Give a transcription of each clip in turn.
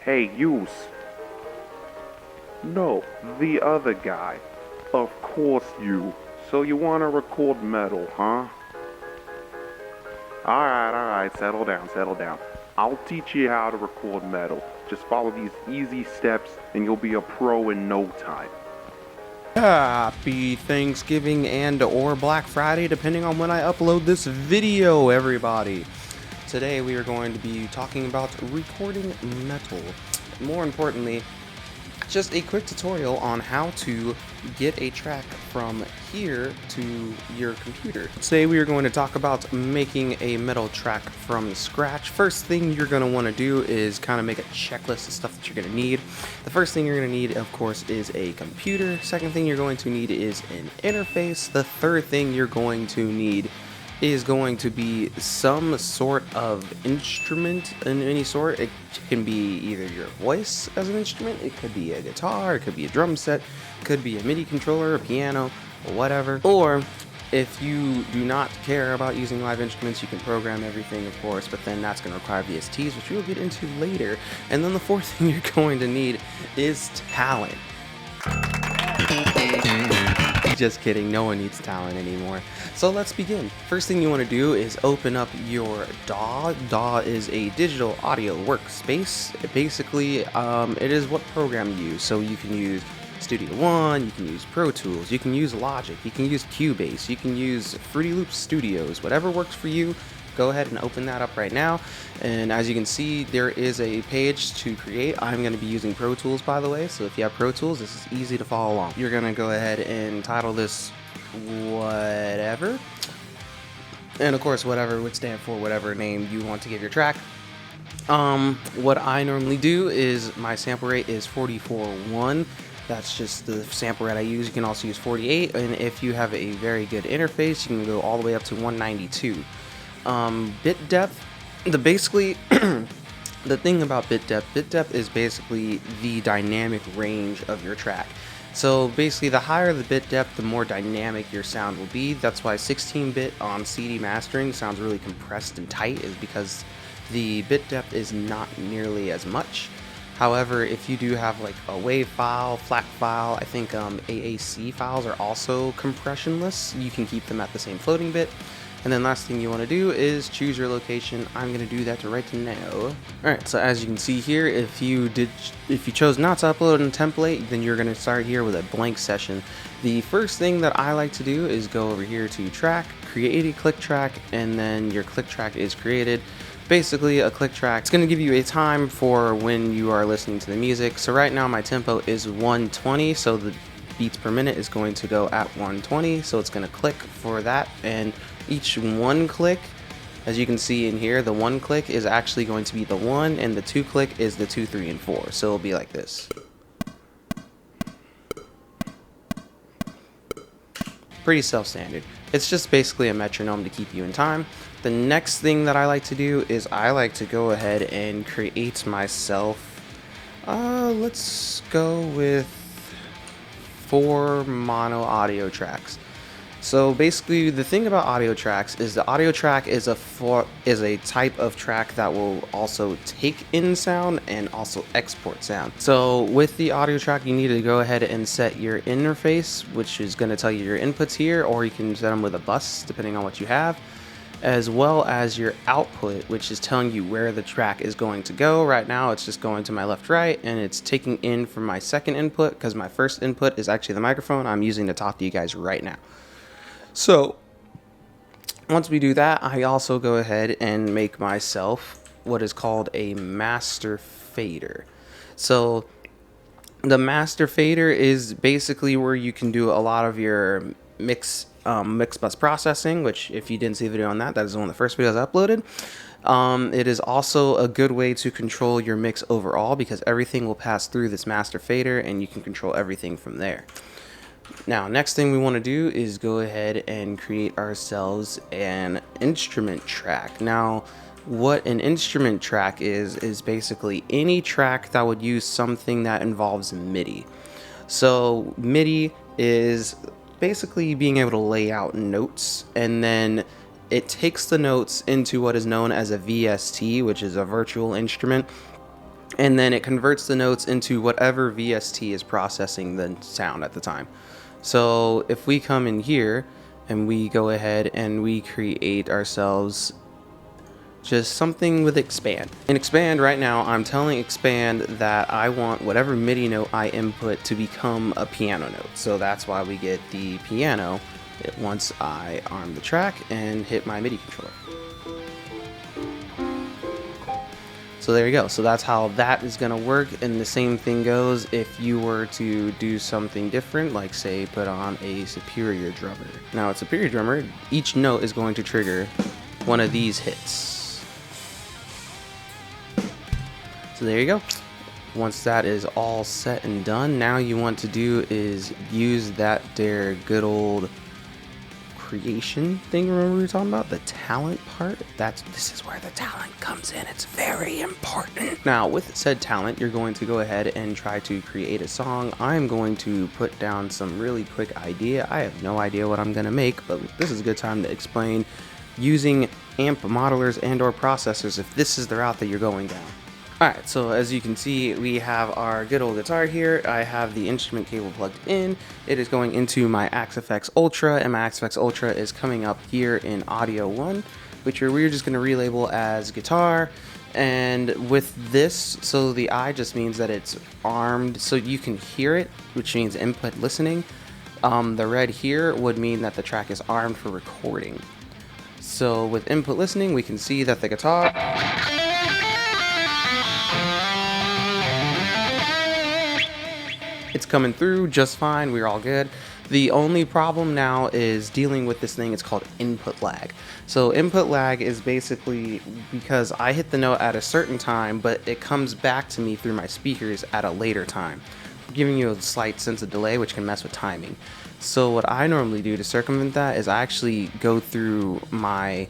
Hey, Use. No, the other guy. Of course you. So you want to record metal, huh? Alright, settle down, settle down. I'll teach you how to record metal. Just follow these easy steps and you'll be a pro in no time. Happy Thanksgiving and or Black Friday, depending on when I upload this video, everybody. Today we are going to be talking about recording metal. More importantly, just a quick tutorial on how to get a track from here to your computer. Today we are going to talk about making a metal track from scratch. First thing you're going to want to do is kind of make a checklist of stuff that you're going to need. The first thing you're going to need, of course, is a computer. Second thing you're going to need is an interface. The third thing you're going to need is going to be some sort of instrument in any sort. It can be either your voice as an instrument, it could be a guitar, it could be a drum set, it could be a MIDI controller, a piano, or whatever. Or if you do not care about using live instruments, you can program everything, of course, but then that's going to require VSTs, which we'll get into later. And then the fourth thing you're going to need is talent. Just kidding, no one needs talent anymore. So let's begin. First thing you want to do is open up your DAW. DAW is a digital audio workspace. Basically, it is what program you use. So you can use Studio One, you can use Pro Tools, you can use Logic, you can use Cubase, you can use Fruity Loops Studios, whatever works for you. Go ahead and open that up right now, and as you can see, there is a page to create. I'm going to be using Pro Tools, by the way, so if you have Pro Tools, this is easy to follow along. You're going to go ahead and title this whatever, and of course whatever would stand for whatever name you want to give your track. What I normally do is my sample rate is 44.1. That's just the sample rate I use. You can also use 48, and if you have a very good interface, you can go all the way up to 192. Bit depth, the thing about bit depth is basically the dynamic range of your track. So basically, the higher the bit depth, the more dynamic your sound will be. That's why 16-bit on CD mastering sounds really compressed and tight, is because the bit depth is not nearly as much. However, if you do have like a WAV file, FLAC file, I think AAC files are also compressionless. You can keep them at the same floating bit. And then last thing you want to do is choose your location. I'm going to do that right now. Alright, so as you can see here, if you chose not to upload a template, then you're going to start here with a blank session. The first thing that I like to do is go over here to track, create a click track, and then your click track is created. Basically, a click track, it's going to give you a time for when you are listening to the music. So right now my tempo is 120, so the beats per minute is going to go at 120, so it's going to click for that, and each one click, as you can see in here, the one click is actually going to be the 1, and the 2 click is the 2, 3, and 4. So it'll be like this. Pretty self-standard. It's just basically a metronome to keep you in time. The next thing that I like to do is I like to go ahead and create myself, let's go with 4 mono audio tracks. So basically, the thing about audio tracks is the audio track is a type of track that will also take in sound and also export sound. So with the audio track, you need to go ahead and set your interface, which is going to tell you your inputs here, or you can set them with a bus depending on what you have, as well as your output, which is telling you where the track is going to go. Right now it's just going to my left, right, and it's taking in from my second input, because my first input is actually the microphone I'm using to talk to you guys right now. So once we do that, I also go ahead and make myself what is called a master fader. So the master fader is basically where you can do a lot of your mix bus processing, which if you didn't see a video on that, that is one of the first videos I uploaded. It is also a good way to control your mix overall, because everything will pass through this master fader and you can control everything from there. Now, next thing we want to do is go ahead and create ourselves an instrument track. Now, what an instrument track is basically any track that would use something that involves MIDI. So MIDI is basically being able to lay out notes, and then it takes the notes into what is known as a VST, which is a virtual instrument. and then it converts the notes into whatever VST is processing the sound at the time. So if we come in here and we go ahead and we create ourselves just something with expand. In expand right now, I'm telling expand that I want whatever MIDI note I input to become a piano note. So that's why we get the piano once I arm the track and hit my MIDI controller. So there you go. So that's how that is going to work. And the same thing goes if you were to do something different, like say put on a superior drummer. Now, a superior drummer, each note is going to trigger one of these hits. So there you go. Once that is all set and done, now you want to do is use that there good old creation thing. Remember we were talking about the talent part? This is where the talent comes in. It's very important. Now with said talent, you're going to go ahead and try to create a song. I'm going to put down some really quick idea. I have no idea what I'm going to make, but this is a good time to explain using amp modelers and or processors if this is the route that you're going down. Alright, so as you can see, we have our good old guitar here. I have the instrument cable plugged in. It is going into my Axe-Fx Ultra, and my Axe-Fx Ultra is coming up here in Audio 1, which we're just going to relabel as guitar. And with this, so the I just means that it's armed so you can hear it, which means input listening. The red here would mean that the track is armed for recording. So with input listening, we can see that the guitar... It's coming through just fine. We're all good. The only problem now is dealing with this thing. It's called input lag. So input lag is basically because I hit the note at a certain time, but it comes back to me through my speakers at a later time, giving you a slight sense of delay, which can mess with timing. So what I normally do to circumvent that is I actually go through my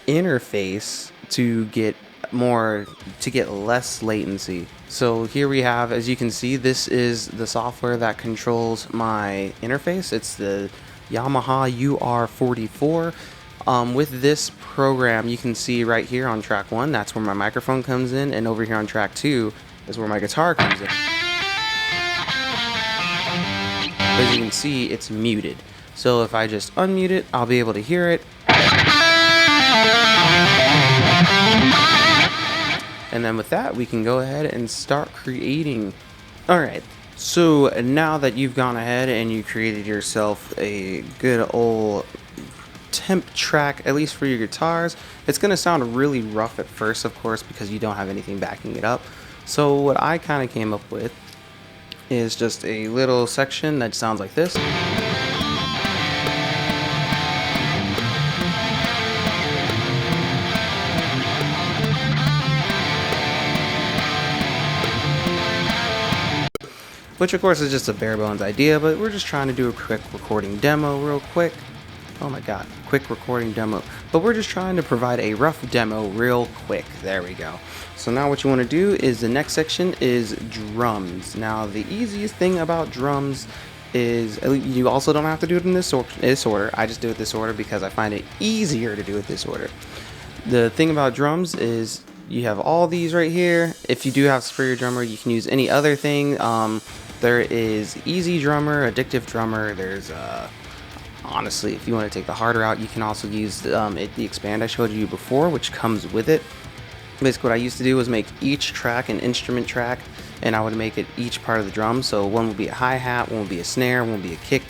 interface to get less latency. So here we have, as you can see, this is the software that controls my interface. It's the Yamaha UR44. With this program, you can see right here on track 1, that's where my microphone comes in, and over here on track 2 is where my guitar comes in. As you can see, it's muted. So if I just unmute it, I'll be able to hear it. And then with that, we can go ahead and start creating. Alright, so now that you've gone ahead and you created yourself a good old temp track, at least for your guitars, it's going to sound really rough at first, of course, because you don't have anything backing it up. So what I kind of came up with is just a little section that sounds like this. Which of course is just a bare bones idea, but we're just trying to do a quick recording demo real quick. Oh my god, quick recording demo. But we're just trying to provide a rough demo real quick. There we go. So now what you want to do is the next section is drums. Now the easiest thing about drums is you also don't have to do it in this order. I just do it this order because I find it easier to do it this order. The thing about drums is you have all these right here. If you do have Superior Drummer, you can use any other thing. There is Easy Drummer, Addictive Drummer. There's honestly, if you want to take the harder out, you can also use the expand I showed you before, which comes with it. Basically what I used to do was make each track an instrument track, and I would make it each part of the drum. So one would be a hi-hat, one would be a snare, one would be a kick,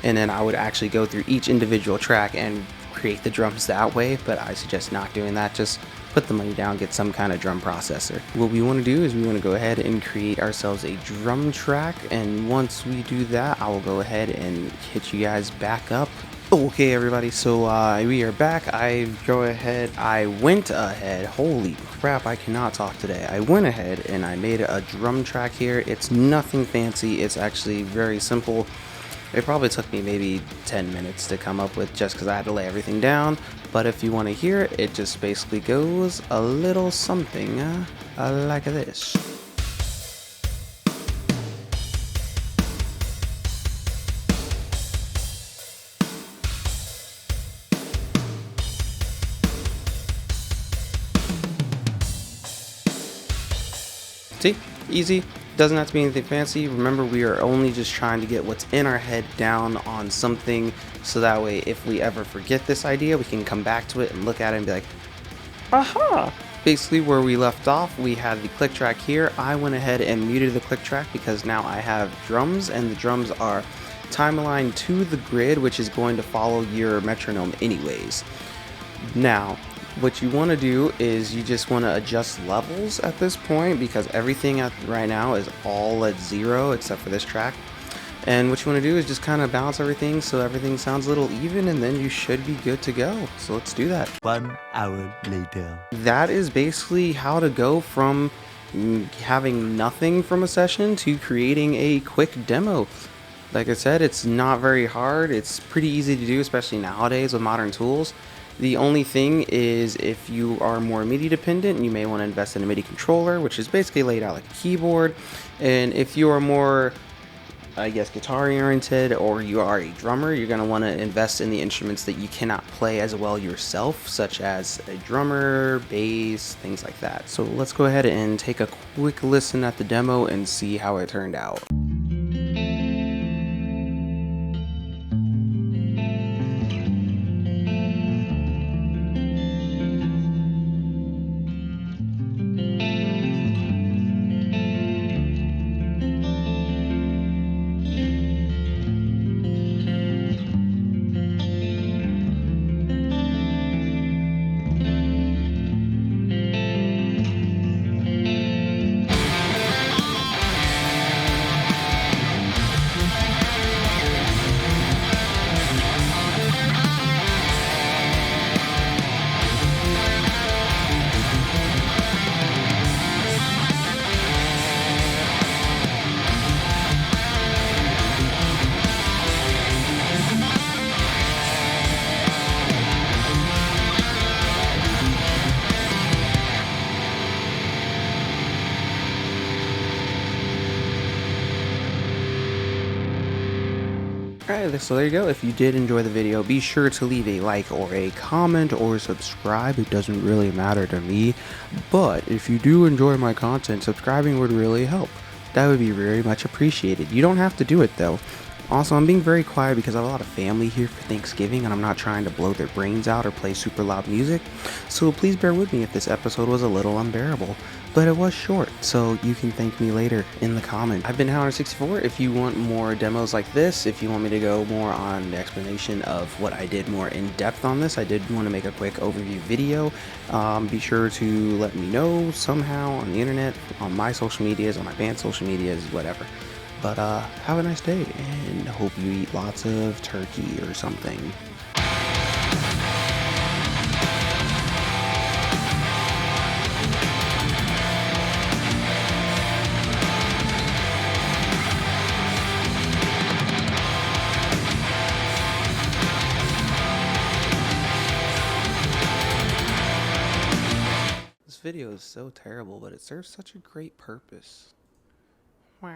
and then I would actually go through each individual track and create the drums that way. But I suggest not doing that. Just put the money down, get some kind of drum processor. What we want to do is we want to go ahead and create ourselves a drum track, and once we do that, I will go ahead and hit you guys back up. Okay everybody, so we are back. I went ahead, holy crap, I cannot talk today. I went ahead and I made a drum track here. It's nothing fancy, it's actually very simple. It probably took me maybe 10 minutes to come up with, just because I had to lay everything down. But if you want to hear it, it just basically goes a little something like this. See, easy, doesn't have to be anything fancy. Remember, we are only just trying to get what's in our head down on something, so that way if we ever forget this idea, we can come back to it and look at it and be like, aha! Basically where we left off, we had the click track here. I went ahead and muted the click track because now I have drums, and the drums are time aligned to the grid, which is going to follow your metronome anyways. Now, what you want to do is you just want to adjust levels at this point, because everything right now is all at 0 except for this track. And what you want to do is just kind of balance everything so everything sounds a little even, and then you should be good to go. So let's do that. 1 hour later. That is basically how to go from having nothing from a session to creating a quick demo. Like I said, it's not very hard. It's pretty easy to do, especially nowadays with modern tools. The only thing is, if you are more MIDI dependent, you may want to invest in a MIDI controller, which is basically laid out like a keyboard. And if you are more, I guess, guitar oriented, or you are a drummer, you're going to want to invest in the instruments that you cannot play as well yourself, such as a drummer, bass, things like that. So let's go ahead and take a quick listen at the demo and see how it turned out. Alright, so there you go. If you did enjoy the video, be sure to leave a like or a comment or subscribe. It doesn't really matter to me, but if you do enjoy my content, subscribing would really help. That would be very much appreciated. You don't have to do it though. Also, I'm being very quiet because I have a lot of family here for Thanksgiving, and I'm not trying to blow their brains out or play super loud music, so please bear with me if this episode was a little unbearable. But it was short, so you can thank me later in the comments. I've been Howner64. If you want more demos like this, if you want me to go more on the explanation of what I did more in depth on this, I did want to make a quick overview video. Be sure to let me know somehow on the internet, on my social medias, on my band's social medias, whatever. But have a nice day, and hope you eat lots of turkey or something. This video is so terrible, but it serves such a great purpose. Wow.